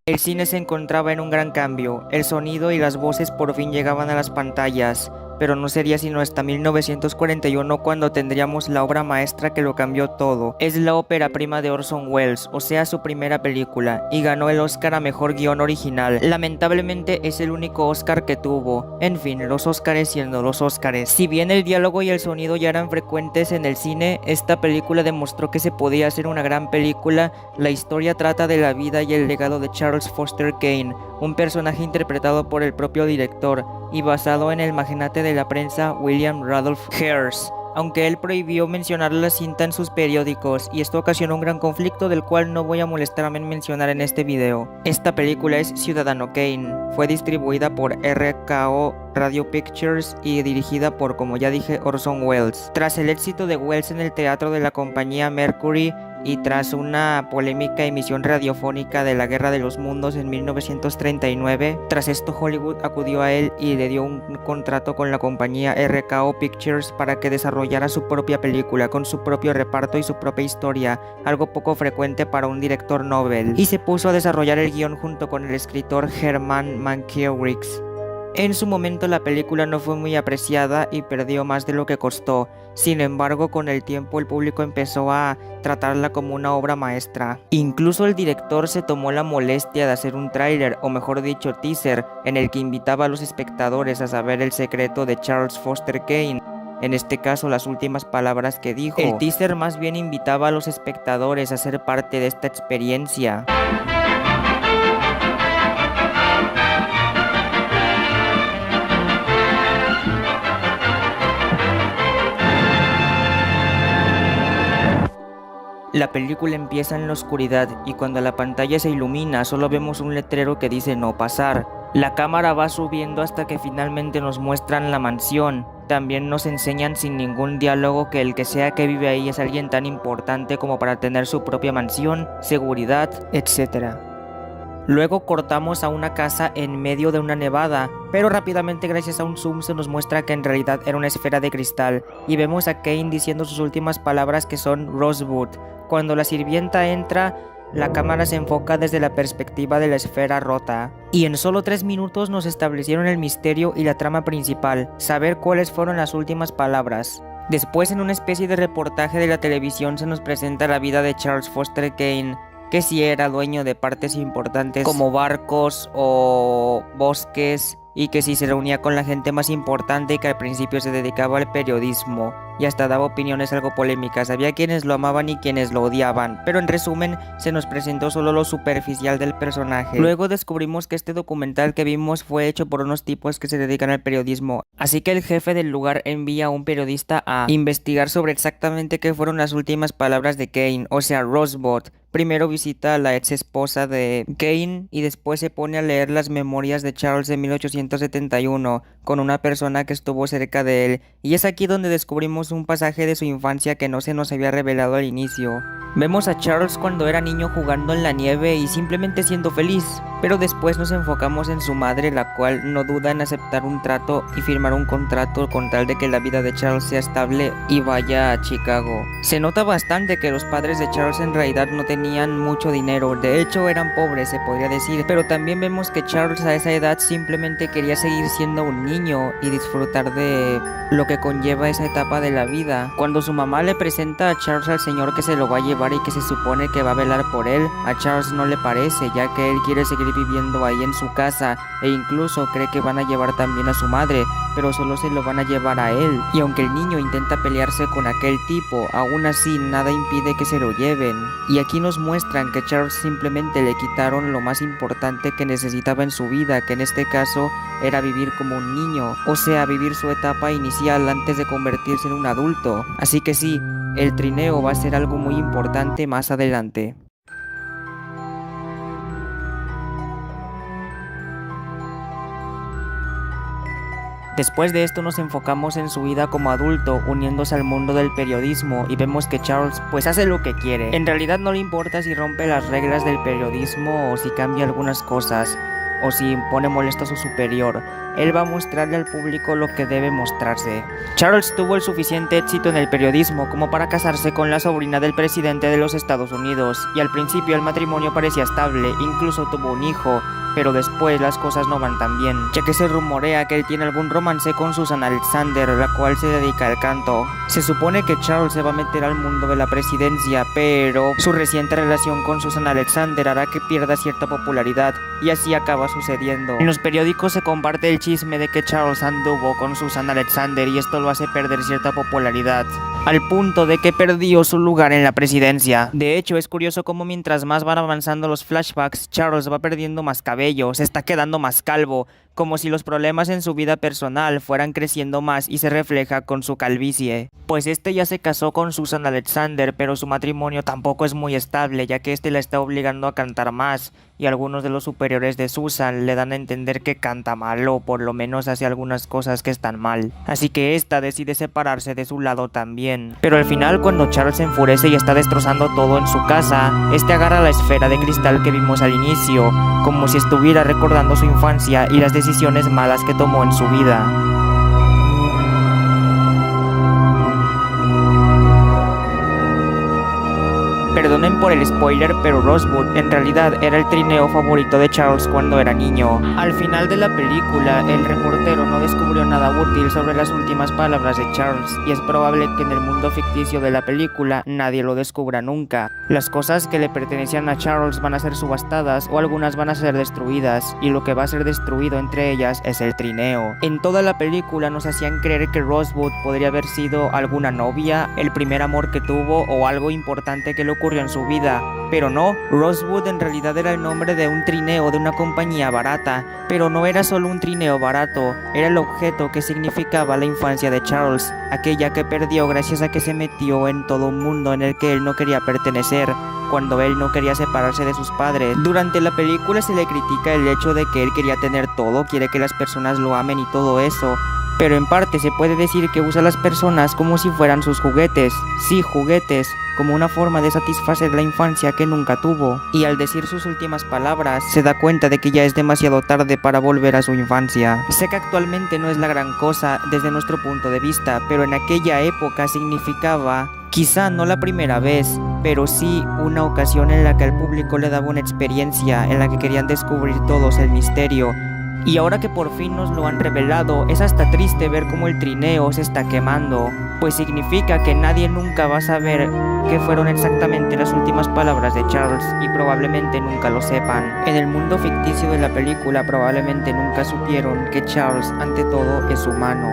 El cine se encontraba en un gran cambio, el sonido y las voces por fin llegaban a las pantallas, pero no sería sino hasta 1941 cuando tendríamos la obra maestra que lo cambió todo. Es la ópera prima de Orson Welles, o sea su primera película, y ganó el Oscar a Mejor Guión Original. Lamentablemente es el único Oscar que tuvo. En fin, los Oscars siendo los Oscars. Si bien el diálogo y el sonido ya eran frecuentes en el cine, esta película demostró que se podía hacer una gran película. La historia trata de la vida y el legado de Charles Foster Kane, un personaje interpretado por el propio director y basado en el magnate de la prensa William Randolph Hearst, aunque él prohibió mencionar la cinta en sus periódicos, y esto ocasionó un gran conflicto del cual no voy a molestarme en mencionar en este video. Esta película es Ciudadano Kane, fue distribuida por RKO Radio Pictures y dirigida por, como ya dije, Orson Welles. Tras el éxito de Welles en el teatro de la compañía Mercury y tras una polémica emisión radiofónica de la Guerra de los Mundos en 1939, tras esto Hollywood acudió a él y le dio un contrato con la compañía RKO Pictures para que desarrollara su propia película con su propio reparto y su propia historia, algo poco frecuente para un director novel, y se puso a desarrollar el guión junto con el escritor Herman Mankiewicz. En su momento la película no fue muy apreciada y perdió más de lo que costó. Sin embargo, con el tiempo el público empezó a tratarla como una obra maestra. Incluso el director se tomó la molestia de hacer un tráiler, o mejor dicho teaser, en el que invitaba a los espectadores a saber el secreto de Charles Foster Kane. En este caso, las últimas palabras que dijo. El teaser más bien invitaba a los espectadores a ser parte de esta experiencia. La película empieza en la oscuridad y cuando la pantalla se ilumina solo vemos un letrero que dice no pasar. La cámara va subiendo hasta que finalmente nos muestran la mansión. También nos enseñan sin ningún diálogo que el que sea que vive ahí es alguien tan importante como para tener su propia mansión, seguridad, etc. Luego cortamos a una casa en medio de una nevada, pero rápidamente gracias a un zoom se nos muestra que en realidad era una esfera de cristal y vemos a Kane diciendo sus últimas palabras que son Rosewood. Cuando la sirvienta entra, la cámara se enfoca desde la perspectiva de la esfera rota. Y en solo 3 minutos nos establecieron el misterio y la trama principal, saber cuáles fueron las últimas palabras. Después, en una especie de reportaje de la televisión, se nos presenta la vida de Charles Foster Kane, que si era dueño de partes importantes como barcos o bosques, y que si se reunía con la gente más importante y que al principio se dedicaba al periodismo y hasta daba opiniones algo polémicas. Había quienes lo amaban y quienes lo odiaban, pero en resumen se nos presentó solo lo superficial del personaje. Luego descubrimos que este documental que vimos fue hecho por unos tipos que se dedican al periodismo, así que el jefe del lugar envía a un periodista a investigar sobre exactamente qué fueron las últimas palabras de Kane, o sea Rosebud. Primero visita a la ex esposa de Kane y después se pone a leer las memorias de Charles de 1871 con una persona que estuvo cerca de él, y es aquí donde descubrimos un pasaje de su infancia que no se nos había revelado al inicio. Vemos a Charles cuando era niño jugando en la nieve y simplemente siendo feliz, pero después nos enfocamos en su madre, la cual no duda en aceptar un trato y firmar un contrato con tal de que la vida de Charles sea estable y vaya a Chicago. Se nota bastante que los padres de Charles en realidad no tenían mucho dinero, de hecho eran pobres se podría decir, pero también vemos que Charles a esa edad simplemente quería seguir siendo un niño y disfrutar de lo que conlleva esa etapa de la vida. Cuando su mamá le presenta a Charles al señor que se lo va a llevar y que se supone que va a velar por él, a Charles no le parece, ya que él quiere seguir viviendo ahí en su casa e incluso cree que van a llevar también a su madre, pero solo se lo van a llevar a él. Y aunque el niño intenta pelearse con aquel tipo, aún así nada impide que se lo lleven. Y aquí nos muestran que Charles simplemente le quitaron lo más importante que necesitaba en su vida, que en este caso era vivir como un niño, o sea, vivir su etapa inicial antes de convertirse en un adulto. Así que sí, el trineo va a ser algo muy importante más adelante. Después de esto nos enfocamos en su vida como adulto, uniéndose al mundo del periodismo, y vemos que Charles pues hace lo que quiere. En realidad no le importa si rompe las reglas del periodismo o si cambia algunas cosas. o si pone molesto a su superior. Él va a mostrarle al público lo que debe mostrarse. Charles tuvo el suficiente éxito en el periodismo como para casarse con la sobrina del presidente de los Estados Unidos, y al principio el matrimonio parecía estable, incluso tuvo un hijo, pero después las cosas no van tan bien, ya que se rumorea que él tiene algún romance con Susan Alexander, la cual se dedica al canto. Se supone que Charles se va a meter al mundo de la presidencia, pero su reciente relación con Susan Alexander hará que pierda cierta popularidad, y así acaba sucediendo. En los periódicos se comparte el chisme de que Charles anduvo con Susan Alexander y esto lo hace perder cierta popularidad, al punto de que perdió su lugar en la presidencia. De hecho, es curioso cómo mientras más van avanzando los flashbacks, Charles va perdiendo más cabello, se está quedando más calvo, como si los problemas en su vida personal fueran creciendo más y se refleja con su calvicie. Pues este ya se casó con Susan Alexander, pero su matrimonio tampoco es muy estable, ya que este la está obligando a cantar más, y algunos de los superiores de Susan le dan a entender que canta mal, o por lo menos hace algunas cosas que están mal. Así que esta decide separarse de su lado también. Pero al final, cuando Charles se enfurece y está destrozando todo en su casa, este agarra la esfera de cristal que vimos al inicio, como si estuviera recordando su infancia y las decisiones malas que tomó en su vida. Perdonen por el spoiler, pero Rosewood en realidad era el trineo favorito de Charles cuando era niño. Al final de la película, el reportero no descubrió nada útil sobre las últimas palabras de Charles, y es probable que en el mundo ficticio de la película nadie lo descubra nunca. Las cosas que le pertenecían a Charles van a ser subastadas o algunas van a ser destruidas, y lo que va a ser destruido entre ellas es el trineo. En toda la película nos hacían creer que Rosewood podría haber sido alguna novia, el primer amor que tuvo o algo importante que le ocurrió en su vida, pero no, Rosewood en realidad era el nombre de un trineo de una compañía barata, pero no era solo un trineo barato, era el objeto que significaba la infancia de Charles, aquella que perdió gracias a que se metió en todo un mundo en el que él no quería pertenecer, cuando él no quería separarse de sus padres. Durante la película se le critica el hecho de que él quería tener todo, quiere que las personas lo amen y todo eso, pero en parte se puede decir que usa a las personas como si fueran sus juguetes, sí, juguetes, como una forma de satisfacer la infancia que nunca tuvo, y al decir sus últimas palabras, se da cuenta de que ya es demasiado tarde para volver a su infancia. Sé que actualmente no es la gran cosa desde nuestro punto de vista, pero en aquella época significaba, quizá no la primera vez, pero sí una ocasión en la que al público le daba una experiencia en la que querían descubrir todos el misterio. Y ahora que por fin nos lo han revelado, es hasta triste ver cómo el trineo se está quemando, pues significa que nadie nunca va a saber qué fueron exactamente las últimas palabras de Charles, y probablemente nunca lo sepan. En el mundo ficticio de la película probablemente nunca supieron que Charles ante todo es humano.